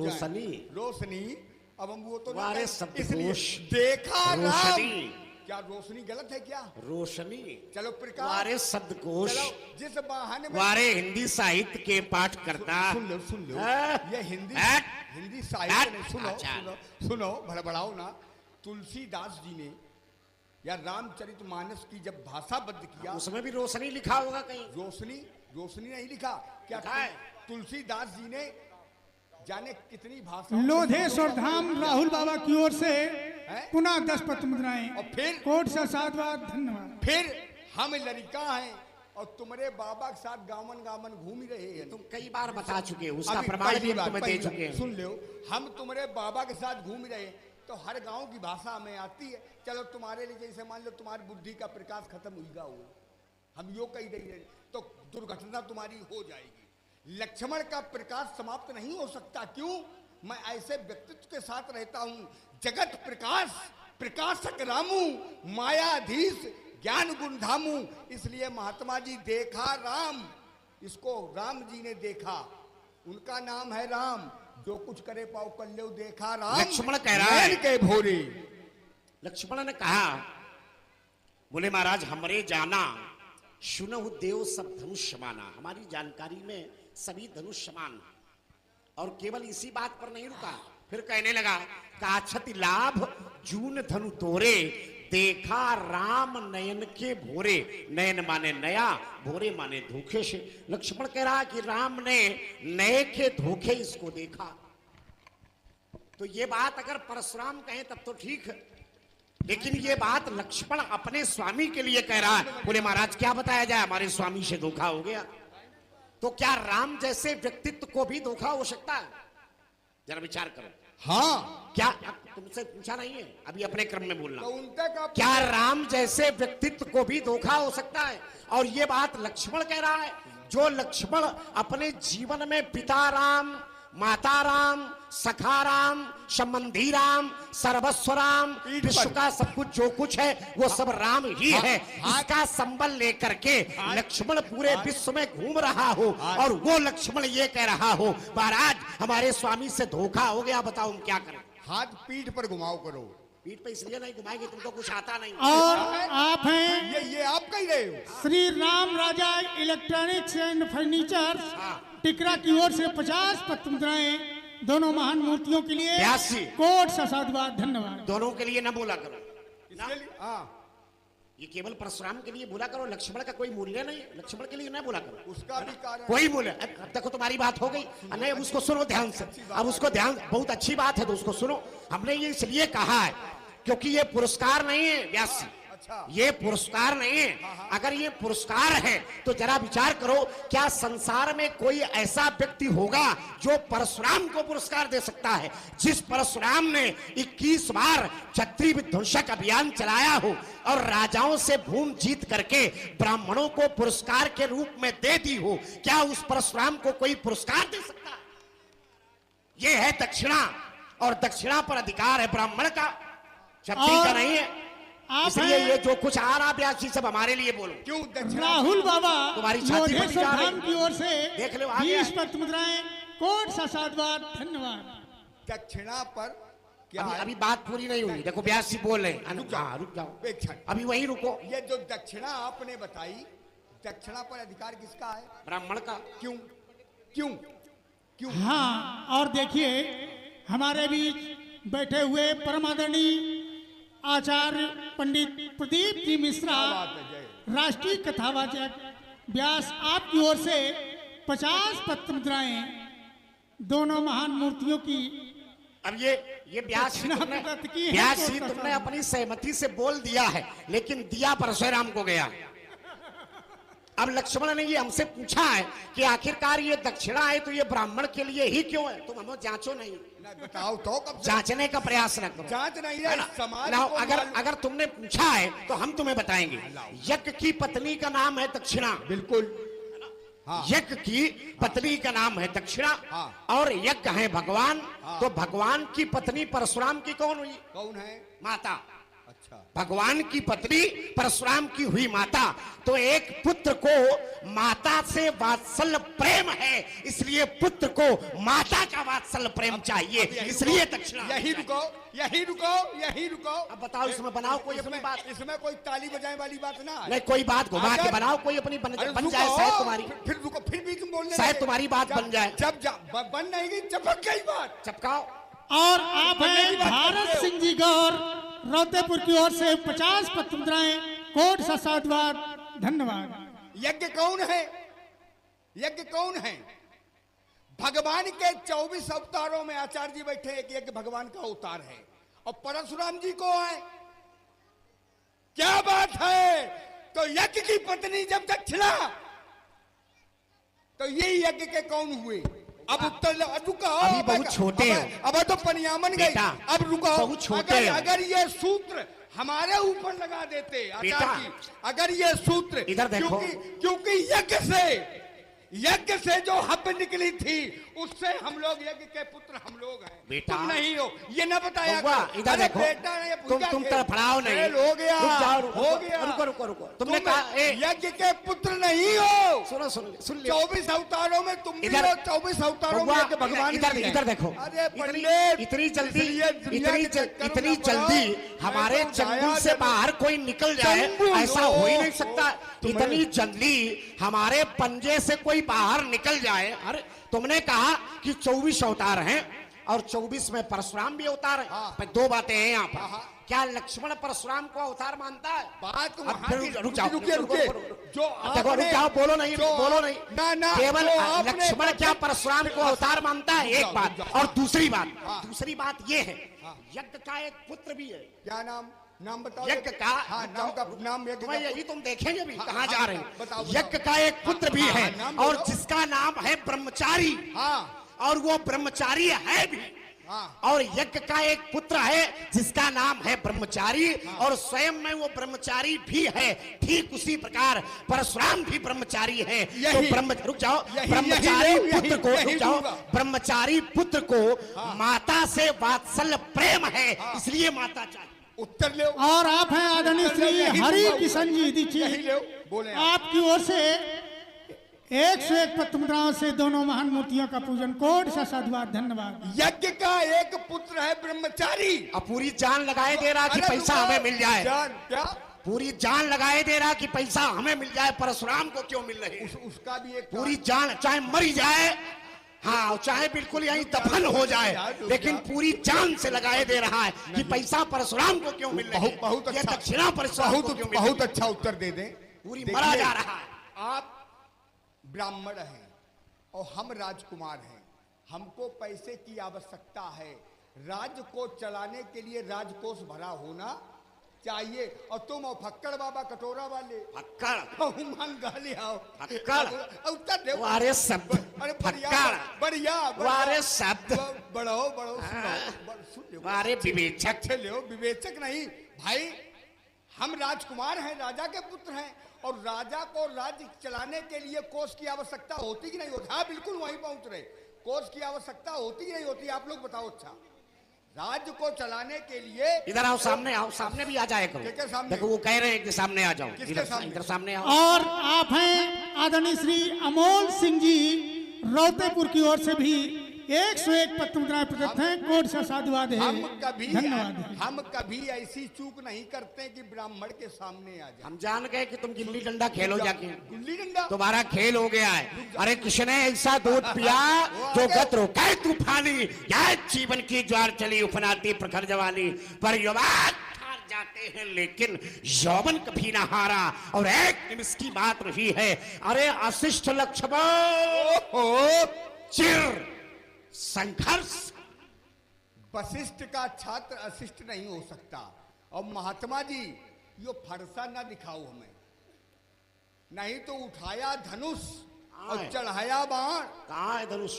रोशनी रोशनी। अब हम वो तो वारे शब्द इसलिए कोश देखा राम। रोशनी। क्या रोशनी गलत है क्या? रोशनी। चलो प्रकाश। वारे शब्दकोश। चलो जिस बहाने में वारे हिंदी साहित्य के पाठ करता। सुन लो ये हिंदी साहित्य नहीं। सुनो भड़बड़ाओ ना। तुलसीदास जी ने या रामचरितमानस की जब भाषाबद्ध किया उसमें भी रोशनी लिखा होगा कहीं। रोशनी नहीं लिखा क्या? तुलसीदास जी ने जाने कितनी भाषा। लोधेश्वर धाम राहुल बाबा की ओर से पुनः 10 पत्र मुद्राएं और फिर कोट से साधुवाद धन्यवाद। फिर हम लड़का हैं और तुम्हारे बाबा के साथ गामन घूम रहे हैं। तुम कई बार बता चुके हो, उसका प्रमाण भी तुम्हें दे चुके हैं। सुन लो, हम तुम्हारे बाबा के साथ घूम रहे तो हर गांव की भाषा हमें आती है। चलो तुम्हारे लिए जैसे मान लो तुम्हारी बुद्धि का प्रकाश खत्म हुआ हो, हम यो कही रही है तो दुर्घटना तुम्हारी हो जाएगी। लक्ष्मण का प्रकाश समाप्त नहीं हो सकता। क्यों? मैं ऐसे व्यक्तित्व के साथ रहता हूं। जगत प्रकाश प्रकाशक रामू, मायाधीश ज्ञान गुण धामू। इसलिए महात्मा जी देखा राम, इसको राम जी ने देखा, उनका नाम है राम। जो कुछ करे पाओ कर लो, देखा राम। लक्ष्मण कह रहा है के भोरे। लक्ष्मण ने कहा, बोले महाराज हमरे जाना सुनहु देव सब धनुष माना। हमारी जानकारी में सभी धनुष समान। और केवल इसी बात पर नहीं रुका, फिर कहने लगा काछति लाभ जून धनु तोरे, देखा राम नयन के भोरे। नयन माने नया, भोरे माने धोखे से। लक्ष्मण कह रहा कि राम ने नए के धोखे इसको देखा। तो ये बात अगर परशुराम कहें तब तो ठीक है, लेकिन ये बात लक्ष्मण अपने स्वामी के लिए कह रहा है। बोले महाराज क्या बताया जाए, हमारे स्वामी से धोखा हो गया। तो क्या राम जैसे व्यक्तित्व को भी धोखा हो सकता है? जरा विचार करो। हाँ, क्या तुमसे पूछा नहीं है, अभी अपने क्रम में बोलना। तो क्या राम जैसे व्यक्तित्व को भी धोखा हो सकता है? और ये बात लक्ष्मण कह रहा है। जो लक्ष्मण अपने जीवन में पिता राम, माता राम, सखा राम, संबंधी राम, सर्वस्व राम, विश्व का सब कुछ जो कुछ है वो सब राम ही है, इसका संबल लेकर के लक्ष्मण पूरे विश्व में घूम रहा हो और वो लक्ष्मण ये कह रहा हो महाराज हमारे स्वामी से धोखा हो गया, बताओ हम क्या करें। हाथ पीठ पर घुमाओ करो। पीठ पे इसलिए नहीं घुमाएंगे, तुमको कुछ आता नहीं। और आप हैं ये आप कह रहे हो। श्री राम राजा इलेक्ट्रॉनिक्स एंड फर्नीचर टिकरा की ओर से 50 पत्र मुद्राएं दोनों महान मूर्तियों के लिए कोट से साधुवाद धन्यवाद। दोनों के लिए न बोला करो, हाँ ये केवल परशुराम के लिए बोला करो। लक्ष्मण का कोई मूल्य नहीं, लक्ष्मण के लिए न बोला करो। उसका भी कारण कोई मूल्य। अब देखो तुम्हारी बात हो गई, नहीं अब उसको सुनो ध्यान से। अब उसको ध्यान, बहुत अच्छी बात है तो उसको सुनो। हमने ये इसलिए कहा है क्योंकि ये पुरस्कार नहीं है व्यास, ये पुरस्कार नहीं है। अगर ये पुरस्कार है तो जरा विचार करो, क्या संसार में कोई ऐसा व्यक्ति होगा जो परशुराम को पुरस्कार दे सकता है? जिस परशुराम ने 21 बार क्षत्रिय विध्वंसक अभियान चलाया हो और राजाओं से भूमि जीत करके ब्राह्मणों को पुरस्कार के रूप में दे दी हो, क्या उस परशुराम को कोई पुरस्कार दे सकता है? ये है दक्षिणा, और दक्षिणा पर अधिकार है ब्राह्मण का, क्षत्रिय का नहीं है। इसलिए ये जो कुछ आ रहा व्यास जी सब हमारे लिए बोलो। क्यों? राहुल बाबा तुम्हारी छाती पर जा रही धाम की ओर से देख लो 20 पत्र मुद्राएं कोट सा साधुवाद धन्यवाद। दक्षिणा पर क्या अभी बात पूरी नहीं हुई, देखो व्यास जी बोल रहे हैं। रुक जाओ, अभी वहीं रुको। ये जो दक्षिणा आपने बताई, दक्षिणा पर अधिकार किसका है? ब्राह्मण का। क्यों क्यों क्यों? हाँ, और देखिए हमारे बीच बैठे हुए परम आदरणीय आचार्य पंडित प्रदीप जी मिश्रा, राष्ट्रीय कथावाचक व्यास, आपकी ओर से 50 पत्र मुद्राएं दोनों महान मूर्तियों की। अब ये व्यास जी तुमने अपनी सहमति से बोल दिया है, लेकिन दिया परशुराम को गया। अब लक्ष्मण ने ये हमसे पूछा है कि आखिरकार ये दक्षिणा है तो ये ब्राह्मण के लिए ही क्यों है? तुम हमें जांचो नहीं, बताओ तो कब जांचने का प्रयास न करो। जांच नहीं है समाज को अगर तुमने पूछा है तो हम तुम्हें बताएंगे। यज्ञ की पत्नी का नाम है दक्षिणा। बिल्कुल। हाँ। यज्ञ की पत्नी का नाम है दक्षिणा। हाँ। और यज्ञ है भगवान। हाँ। तो भगवान की पत्नी परशुराम की कौन हुई? कौन है? माता। अच्छा। भगवान की पत्नी परशुराम की हुई माता, तो एक पुत्र को माता से वात्सल्य प्रेम है, इसलिए पुत्र को माता का वात्सल्य प्रेम चाहिए, इसलिए दक्षिणा। यही रुको, यही रुको, यही रुको। अब बताओ, इसमें बनाओ कोई अपनी बात। इसमें कोई ताली बजाने वाली बात ना है। नहीं, कोई बात घुमा के बनाओ, कोई अपनी बन जाए, शायद तुम्हारी, फिर रुको, फिर भी तुम बोलने शायद लगे। तुम्हारी बात जब- बन जाए। जब बन नहीं गई, चपक गई बात। चपकाओ। और आप बनने की हैं बात भारत करते हो। सिंह जी गौर रौतेपुर की ओर से 50 पत्र मुद्राएं, कोट सा साधुवाद, धन्यवाद। यज्ञ कौन है? यज्ञ कौन है? भगवान के 24 अवतारों में आचार्य जी बैठे, एक यज्ञ भगवान का अवतार है, और परशुराम जी को है। क्या बात है? तो यज्ञ की पत्नी जब दक्षिणा, तो ये यज्ञ के कौन हुए? अब उत्तर रुको, अभी बहुत छोटे हो। अब तो पनियामन गई। बेटा, अब रुको, बहुत छोटे हो। अगर ये सूत्र हमारे ऊपर लगा देते आचार्य जी, अगर ये सूत्र, इधर देखो। क्योंकि यज्ञ से जो हब निकली थी, उससे हम लोग यज्ञ के पुत्र हम लोग हैं। बेटा, तुम नहीं हो, ये ना बताया बउआ, करो। इधर अरे देखो। बेटा, ये तुम तड़फड़ाओ नहीं। खेल हो गया, रुक जाओ, हो गया। रुको। तुमने कहा यज्ञ के पुत्र नहीं हो। सुन लियो। 24 अवतारों में तुम भी इधर- हो, 24 अवतारों में बउआ, यज्ञ भगवान इधर भी है। इधर देखो। अरे इतनी पंडित, इतनी जल्दी, इसलिए दुनिया के चक्कर में इतनी ना पड़ो। जल्दी हमारे मैं तो चंगुल गाया से जरूर। बाहर कोई निकल जाए, चंगुल, ऐसा हो ही नहीं ओ, सकता। तुम्हें- इतनी जल्दी हमारे पंजे से कोई बाहर निकल जाए। अरे तुमने कहा कि 24 अवतार हैं, और 24 में परशुराम भी अवतार है। हाँ। पर दो बातें हैं यहाँ हाँ, पर। हाँ। क्या लक्ष्मण परशुराम को अवतार मानता है? बात अब वहाँ फिर की- रुक जाओ, रुकिए, रुको, रुकिए। रुको, रुको। जो अब देखो, रुक आपने- जाओ, बोलो नहीं, जो बोलो नहीं। ना, केवल जो आपने- लक्ष्मण क्या परशुराम को अवतार मानता है? रुक एक जाओ, बात। रुक जाओ। और दूसरी हाँ। बात ये है, हाँ। यज्ञ का एक पुत्र भी है। क्या नाम बताओ। यज्ञ का, हाँ, नाम यज्ञ तुम्हें का- यही तुम देखेंगे भी हाँ, कहाँ हाँ, जा रहे बताओ, हैं। बताओ। यज्ञ का एक पुत्र भी हाँ, है, हाँ, नाम और बोलो। जिसका नाम है ब्रह्मचारी। हाँ, और वो ब्रह्मचारी है भी। हाँ। और यज्ञ का एक पुत्र है जिसका नाम है ब्रह्मचारी, और स्वयं में वो ब्रह्मचारी भी है। ठीक उसी प्रकार परशुराम भी ब्रह्मचारी है। तो रुक जाओ, ब्रह्मचारी पुत्र को, रुक जाओ, ब्रह्मचारी पुत्र को माता से वात्सल्य प्रेम है, इसलिए माता चाहिए। उत्तर ले। और आप हैं आदरणीय श्री हरि किशन जी यही दीक्षित, ले, बोले आप। आपकी ओर से 101 पत्र मुद्राओं से दोनों महान मूर्तियों का पूजन, कोट सा साधुवाद, धन्यवाद। यज्ञ का एक पुत्र है ब्रह्मचारी। अब पूरी जान लगाए दे रहा कि अरे पैसा रुको, हमें मिल जाए। जान क्या? पूरी जान लगाए दे रहा कि पैसा हमें मिल जाए, परशुराम को क्यों मिल रही है? उसका भी एक पूरी जान, चाहे मर जाए, हाँ, चाहे बिल्कुल यहीं दफन हो जाए, लेकिन पूरी जान से लगाए दे रहा है कि पैसा परशुराम को क्यों मिल रही है? बहुत ये अच्छा, दक्षिणा परशुराम को क्यों मिल रही बहुत है? अच्छा उत्तर दे दें। पूरी देखिए, मरा जा रहा है। आप ब्राह्मण हैं और हम राजकुमार हैं। हमको पैसे की आवश्यकता है। राज्य को चलाने के लिए राजकोष भरा होना चाहिए। और तुम और फक्कड़ बाबा कटोरा वाले फक्कड़, मान गाली आओ। फक्कड़। उत्तर दे। वारे शब्द, अरे फक्कड़। बढ़िया, वारे शब्द, बढ़ो सुन लो। वारे विवेचक। अच्छे ले, विवेचक नहीं भाई। हम राजकुमार हैं, राजा के पुत्र हैं, और राजा को राज्य चलाने के लिए कोष की आवश्यकता होती कि नहीं होती? हाँ, बिल्कुल वहीं पहुंच रहे। कोष की आवश्यकता होती कि नहीं होती? आप लोग बताओ। अच्छा, राज्य को चलाने के लिए इधर आओ, सामने आओ, सामने भी आ जाए करो। किसके सामने? देखो, वो कह रहे हैं कि सामने आ जाओ। किसके इधर सामने? इधर सामने आओ। और आप हैं आदरणीय श्री अमोल सिंह जी रौतेपुर की ओर से भी 101 पत्र मुद्राएं प्रदत्त हैं, कोट सा साधुवाद है, धन्यवाद। हम कभी ऐसी चूक नहीं करते कि ब्राह्मण के सामने आ जाए। हम जान गए कि तुम गिल्ली डंडा खेलो जाके, गुल्ली डंडा तुम्हारा खेल हो गया है। अरे किसने ऐसा दूध पिया जो गत रोकाए तूफानी, या जीवन की ज्वार चली उफनाती प्रखर जवानी, पर युवा हार जाते हैं लेकिन यौवन कभी ना हारा। और एक निमिष की बात रही है, अरे अशिष्ट लक्ष्मण चिर संघर्ष। वशिष्ठ का छात्र अशिष्ट नहीं हो सकता। और महात्मा जी, यो फरसा ना दिखाओ हमें, नहीं तो उठाया धनुष और चढ़ाया बाण। कहाँ है धनुष?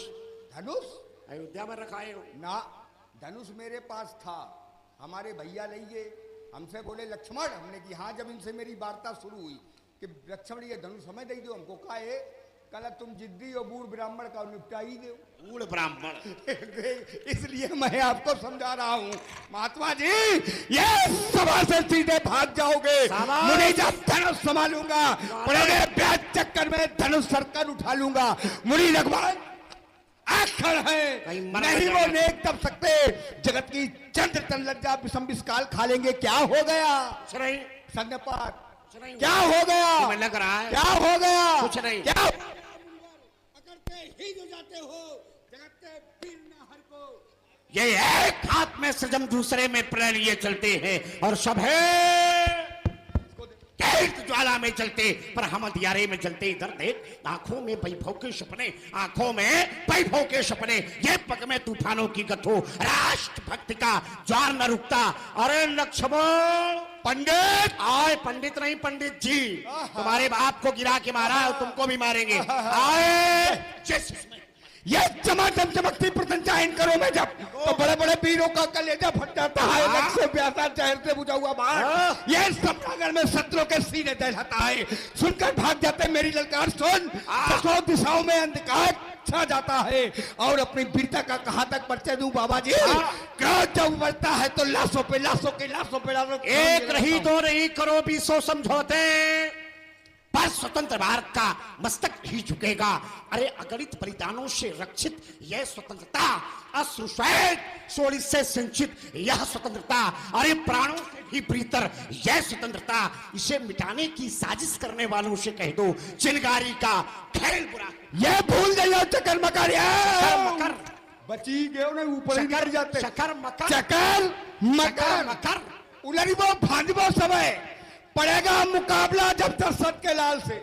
धनुष अयोध्या में रखा है ना, धनुष मेरे पास था। हमारे भैया ले गए, हमसे बोले लक्ष्मण। हमने कि हाँ, जब इनसे मेरी वार्ता शुरू हुई कि लक्ष्मण ये धनुष हमें दे दो, हमको कहा है कहला तुम जिद्दी और बूढ़ ब्राह्मण का निपटा ही दो। बूढ़ ब्राह्मण। इसलिए मैं आपको समझा रहा हूँ महात्मा जी, ये सभा से सीधे भाग जाओगे। शाबाश। मुनि जब धनुष संभालूंगा, पड़ोगे ब्याज चक्कर में धनुष सरकर उठा लूंगा। मुनि लगभग आखिर है, कहीं मर नहीं न वो जाए। नेक तब सकते, जगत की चंद्र तन लज्जा विषम विषकाल खा लेंगे। क्या हो गया कुछ नहीं, संज्ञापात, कुछ नहीं। क्या हो गया, तुम्हें लग रहा है क्या हो गया, कुछ नहीं। क्या अकड़ते ही जो जाते हो, जगत के पीर न हर को। ये एक हाथ में सृजन दूसरे में प्रण लिए चलते हैं और सब है कैद ज्वाला में चलते, पर हम अंधियारे में जलते। इधर देख, आंखों में वैभव के सपने, आंखों में वैभव के सपने, ये पग में तूफानों की गठो, राष्ट्र भक्ति का ज्वार न रुकता। अरे लक्ष्मण पंडित आए, पंडित नहीं पंडित जी, तुम्हारे बाप को गिरा के मारा और तुमको भी मारेंगे। आए जिस ये चमाचम चमकती प्रतंचायन करो मैं जब, तो बड़े बड़े वीरों का कलेजा फट जाता है। हाँ। लग से प्यासा चहर से बुझा हुआ बाण, हाँ। ये समरांगण में शत्रुओं के सीने दहलाता है। सुनकर भाग जाते मेरी ललकार सुन, हाँ। दसों दिशाओं में अंधकार छा जाता है। और अपनी वीरता का कहां तक परिचय दूं बाबा जी। हाँ। क्रोध जब उमड़ता है तो लाशों पे लाशों के लाशों पे लाशों एक रही दो नहीं, करो 20 समझौते, पर स्वतंत्र भारत का मस्तक ही झुकेगा। अरे अगणित बलिदानों से रक्षित यह स्वतंत्रता, अश्रुश्वेत सोड़ी से सिंचित यह स्वतंत्रता, अरे प्राणों से भी प्रीतर यह स्वतंत्रता, इसे मिटाने की साजिश करने वालों से कह दो चिनगारी का खेल बुरा। ये भूल गए चक्कर मकर, मकर बची गए उन्हें ऊपर ही गिर जाते। चकर मकर चकर मकर मकर उलरिबो भांजबो समय पड़ेगा मुकाबला जब तक सत के लाल से।